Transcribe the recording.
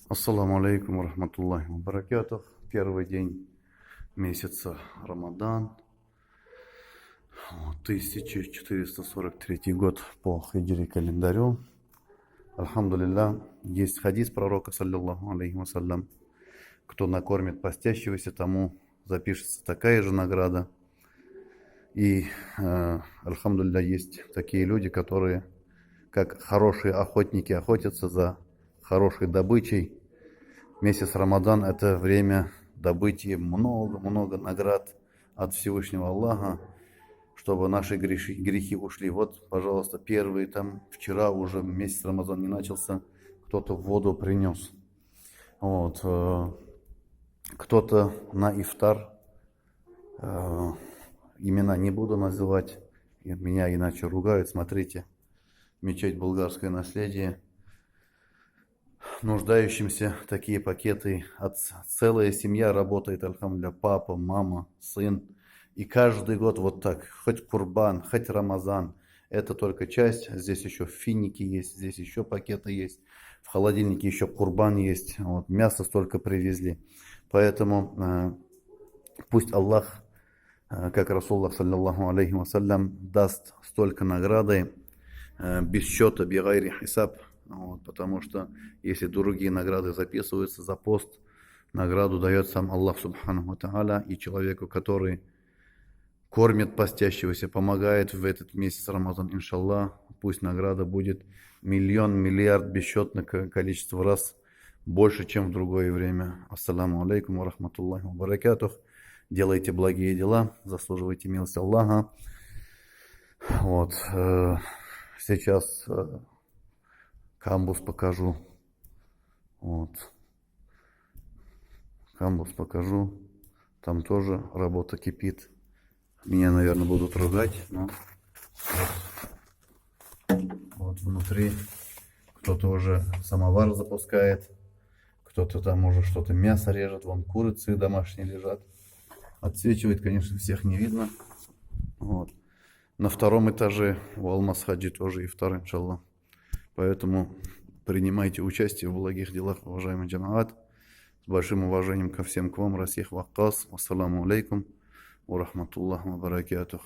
Ассаламу алейкум рахматуллахи ва баракатух. Первый день месяца Рамадан, 1443 год по хиджри календарю. Альхамдулилля, есть хадис пророка, саллиллаху алейхи вассалям: кто накормит постящегося, тому запишется такая же награда. И, альхамдулилля, есть такие люди, которые, как хорошие охотники, охотятся за хорошей добычей. Месяц Рамадан – это время добычи много-много наград от Всевышнего Аллаха, чтобы наши грехи ушли. Вот, пожалуйста, первый, вчера уже месяц Рамадан не начался, кто-то воду принес. Вот, кто-то на ифтар, имена не буду называть, меня иначе ругают, смотрите, мечеть «Булгарское наследие». Нуждающимся такие пакеты, целая семья работает, альхамдулилля, папа, мама, сын. И каждый год вот так, хоть Курбан, хоть Рамазан, это только часть. Здесь еще финики есть, здесь еще пакеты есть, в холодильнике еще Курбан есть, вот, мясо столько привезли. Поэтому пусть Аллах, как Расулуллах саллаллаху алейхи вассалям, даст столько награды без счета, бигайри хисаб. Вот, потому что если другие награды записываются за пост, награду дает сам Аллах субханаху ва тааля. И человеку, который кормит постящегося, помогает в этот месяц Рамазан, иншаллах, пусть награда будет миллион, миллиард, бесчетное количество раз больше, чем в другое время. Ассаламу алейкум ва рахматуллахи ва баракатух. Делайте благие дела, заслуживайте милость Аллаха. Вот, сейчас камбус покажу. Вот. Камбус покажу. Там тоже работа кипит. Меня, наверное, будут ругать, но вот внутри кто-то уже самовар запускает. Кто-то там уже что-то мясо режет. Вон курицы домашние лежат. Отсвечивает, конечно, всех не видно. Вот. На втором этаже в Алмаз-Хаджи тоже ифтар, иншаллах. Поэтому принимайте участие в благих делах, уважаемый джамаат. С большим уважением ко всем к вам, Расих Ваккас. Ассаламу алейкум ва рахматуллахи ва баракатух.